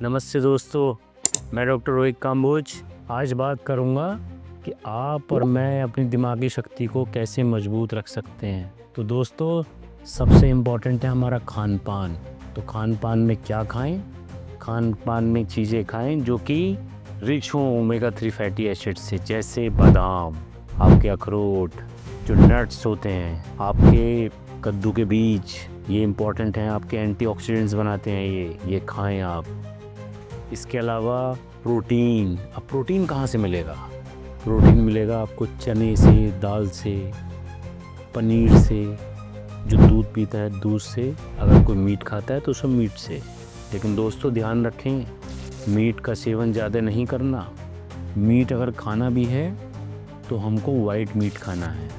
नमस्ते दोस्तों, मैं डॉक्टर रोहित काम्बोज। आज बात करूंगा कि आप और मैं अपनी दिमागी शक्ति को कैसे मजबूत रख सकते हैं। तो दोस्तों, सबसे इम्पोर्टेंट है हमारा खान पान। तो खान पान में क्या खाएं? खान पान में चीज़ें खाएं जो कि रिच हों ओमेगा 3 फैटी एसिड से, जैसे बादाम, आपके अखरोट, जो नट्स होते हैं, आपके कद्दू के बीज, ये इम्पोर्टेंट हैं, आपके एंटीऑक्सीडेंट्स बनाते हैं, ये खाएं आप। इसके अलावा प्रोटीन। अब प्रोटीन कहाँ से मिलेगा? प्रोटीन मिलेगा आपको चने से, दाल से, पनीर से, जो दूध पीता है दूध से, अगर कोई मीट खाता है तो उसमें मीट से। लेकिन दोस्तों ध्यान रखें, मीट का सेवन ज़्यादा नहीं करना। मीट अगर खाना भी है तो हमको वाइट मीट खाना है,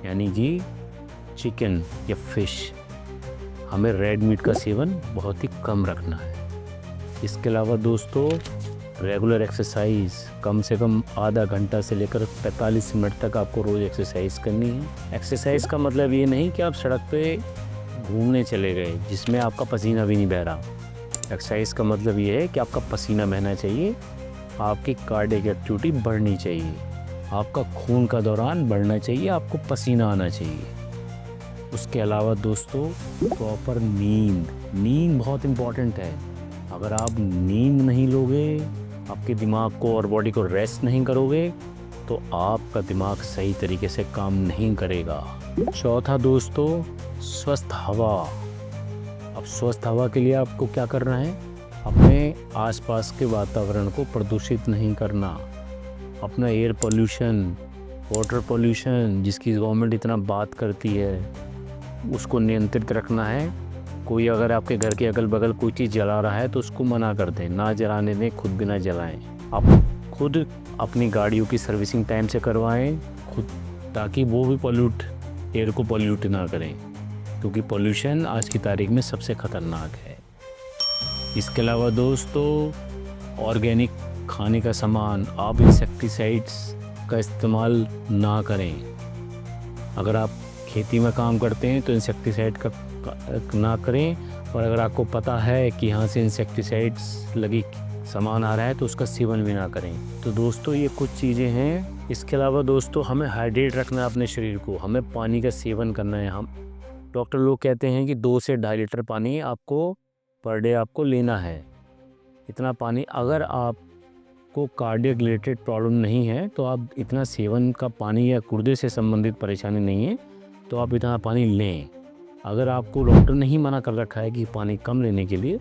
यानी कि चिकन या फिश। हमें रेड मीट का सेवन बहुत ही कम रखना है। इसके अलावा दोस्तों, रेगुलर एक्सरसाइज, कम से कम आधा घंटा से लेकर 45 मिनट तक आपको रोज़ एक्सरसाइज करनी है। एक्सरसाइज का मतलब ये नहीं कि आप सड़क पे घूमने चले गए जिसमें आपका पसीना भी नहीं बह रहा। एक्सरसाइज का मतलब ये है कि आपका पसीना बहना चाहिए, आपकी कार्डियक एक्टिविटी बढ़नी चाहिए, आपका खून का दौरान बढ़ना चाहिए, आपको पसीना आना चाहिए। उसके अलावा दोस्तों, प्रॉपर नींद बहुत इम्पॉर्टेंट है। अगर आप नींद नहीं लोगे, आपके दिमाग को और बॉडी को रेस्ट नहीं करोगे, तो आपका दिमाग सही तरीके से काम नहीं करेगा। चौथा दोस्तों, स्वस्थ हवा। अब स्वस्थ हवा के लिए आपको क्या करना है? अपने आसपास के वातावरण को प्रदूषित नहीं करना। अपना एयर पोल्यूशन, वाटर पोल्यूशन, जिसकी गवर्नमेंट इतना बात करती है, उसको नियंत्रित रखना है। कोई अगर आपके घर के अगल बगल कोई चीज़ जला रहा है तो उसको मना कर दें, ना जलाने दें, खुद भी ना जलाएं। आप खुद अपनी गाड़ियों की सर्विसिंग टाइम से करवाएं खुद, ताकि वो भी एयर को पोल्यूट ना करें, क्योंकि पोल्यूशन आज की तारीख में सबसे ख़तरनाक है। इसके अलावा दोस्तों, ऑर्गेनिक खाने का सामान, आप इंसेक्टिसाइड्स का इस्तेमाल ना करें। अगर आप खेती में काम करते हैं तो इंसेक्टिसाइड का ना करें, और अगर आपको पता है कि यहाँ से इंसेक्टिसाइड्स लगी सामान आ रहा है तो उसका सेवन भी ना करें। तो दोस्तों, ये कुछ चीज़ें हैं। इसके अलावा दोस्तों, हमें हाइड्रेट रखना है अपने शरीर को, हमें पानी का सेवन करना है। हम डॉक्टर लोग कहते हैं कि 2 से 2.5 लीटर पानी आपको पर डे आपको लेना है। इतना पानी, अगर आपको कार्डियक रिलेटेड प्रॉब्लम नहीं है तो आप इतना सेवन का पानी, या गुर्दे से संबंधित परेशानी नहीं है तो आप इतना पानी लें। अगर आपको डॉक्टर ने ही मना कर रखा है कि पानी कम लेने के लिए,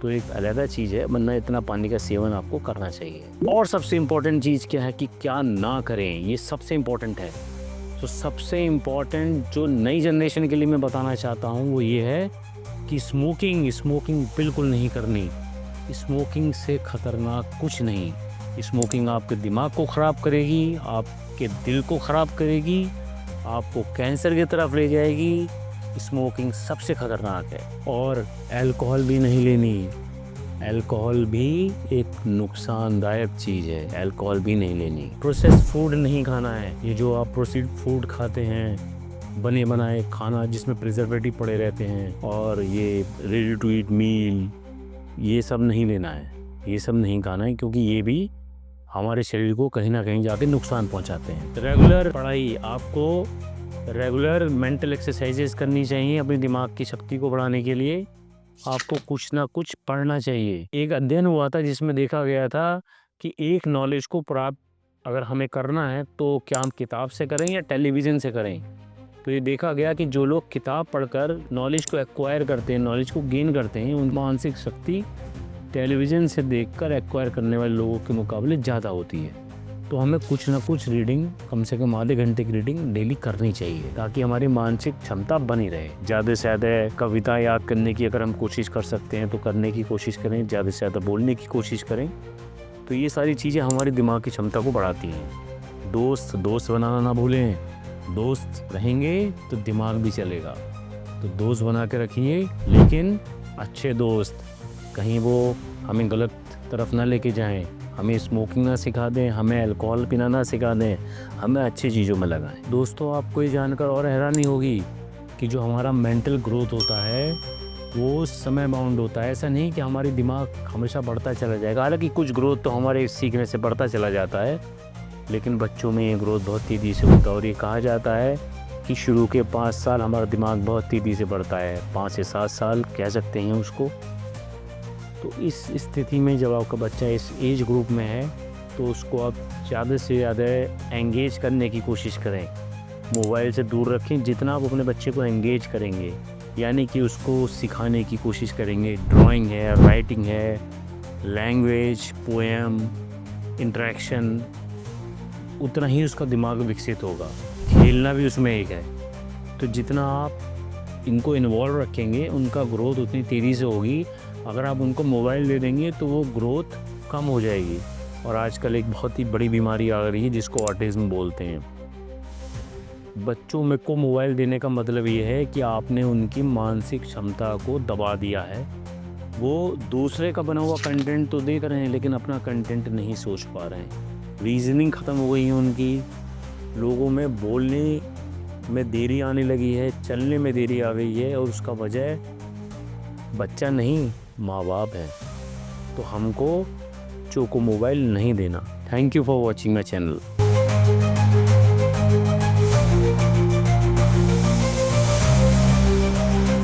तो एक अलग चीज़ है, वरना इतना पानी का सेवन आपको करना चाहिए। और सबसे इम्पोर्टेंट चीज़ क्या है कि क्या ना करें, ये सबसे इम्पोर्टेंट है। तो सबसे इम्पोर्टेंट जो नई जनरेशन के लिए मैं बताना चाहता हूँ वो ये है कि स्मोकिंग बिल्कुल नहीं करनी। स्मोकिंग से ख़तरनाक कुछ नहीं। स्मोकिंग आपके दिमाग को ख़राब करेगी, आपके दिल को ख़राब करेगी, आपको कैंसर की तरफ ले जाएगी। स्मोकिंग सबसे ख़तरनाक है। और अल्कोहल भी नहीं लेनी। अल्कोहल भी एक नुकसानदायक चीज़ है, अल्कोहल भी नहीं लेनी। प्रोसेस्ड फूड नहीं खाना है। ये जो आप प्रोसेस्ड फूड खाते हैं, बने बनाए खाना जिसमें प्रिजर्वेटिव पड़े रहते हैं, और ये रेडी टू ईट मील, ये सब नहीं लेना है, ये सब नहीं खाना है, क्योंकि ये भी हमारे शरीर को कहीं ना कहीं जाके नुकसान पहुंचाते हैं। रेगुलर पढ़ाई, आपको रेगुलर मेंटल एक्सरसाइजेस करनी चाहिए। अपने दिमाग की शक्ति को बढ़ाने के लिए आपको कुछ ना कुछ पढ़ना चाहिए। एक अध्ययन हुआ था जिसमें देखा गया था कि एक नॉलेज को प्राप्त अगर हमें करना है तो क्या हम किताब से करें या टेलीविज़न से करें। तो ये देखा गया कि जो लोग किताब पढ़कर नॉलेज को एक्वायर करते हैं, नॉलेज को गेन करते हैं, उन मानसिक शक्ति टेलीविज़न से देखकर एक्वायर करने वाले लोगों के मुकाबले ज़्यादा होती है। तो हमें कुछ ना कुछ रीडिंग, कम से कम आधे घंटे की रीडिंग डेली करनी चाहिए, ताकि हमारी मानसिक क्षमता बनी रहे। ज़्यादा से ज़्यादा कविता याद करने की अगर हम कोशिश कर सकते हैं तो करने की कोशिश करें, ज़्यादा से ज़्यादा बोलने की कोशिश करें। तो ये सारी चीज़ें हमारी दिमाग की क्षमता को बढ़ाती हैं। दोस्त बनाना ना भूलें। दोस्त रहेंगे तो दिमाग भी चलेगा। तो दोस्त बना के रखिए, लेकिन अच्छे दोस्त, कहीं वो हमें गलत तरफ ना लेके जाएं, हमें स्मोकिंग ना सिखा दें, हमें अल्कोहल पीना ना सिखा दें, हमें अच्छी चीज़ों में लगाएं। दोस्तों, आपको ये जानकर और हैरानी होगी कि जो हमारा मेंटल ग्रोथ होता है वो समय बाउंड होता है। ऐसा नहीं कि हमारी दिमाग हमेशा बढ़ता चला जाएगा। हालांकि कुछ ग्रोथ तो हमारे सीखने से बढ़ता चला जाता है, लेकिन बच्चों में ये ग्रोथ बहुत तेज़ी से होता है। और ये कहा जाता है कि शुरू के 5 साल हमारा दिमाग बहुत तेज़ी से बढ़ता है, 5 से 7 साल कह सकते हैं उसको। तो इस स्थिति में जब आपका बच्चा इस एज ग्रुप में है तो उसको आप ज़्यादा से ज़्यादा एंगेज करने की कोशिश करें, मोबाइल से दूर रखें। जितना आप अपने बच्चे को एंगेज करेंगे, यानी कि उसको सिखाने की कोशिश करेंगे, ड्राइंग है, राइटिंग है, लैंग्वेज, पोएम, इंटरेक्शन, उतना ही उसका दिमाग विकसित होगा। खेलना भी उसमें एक है। तो जितना आप इनको इन्वॉल्व रखेंगे उनका ग्रोथ उतनी तेज़ी से होगी। अगर आप उनको मोबाइल दे देंगे तो वो ग्रोथ कम हो जाएगी। और आजकल एक बहुत ही बड़ी बीमारी आ रही है जिसको ऑटिज़म बोलते हैं। बच्चों में को मोबाइल देने का मतलब ये है कि आपने उनकी मानसिक क्षमता को दबा दिया है। वो दूसरे का बना हुआ कंटेंट तो देख रहे हैं, लेकिन अपना कंटेंट नहीं सोच पा रहे हैं। रीजनिंग ख़त्म हो गई है उनकी। लोगों में बोलने में देरी आने लगी है, चलने में देरी आ गई है, और उसका वजह बच्चा नहीं, माँ बाप है। तो हमको चोको मोबाइल नहीं देना। Thank you for watching my channel.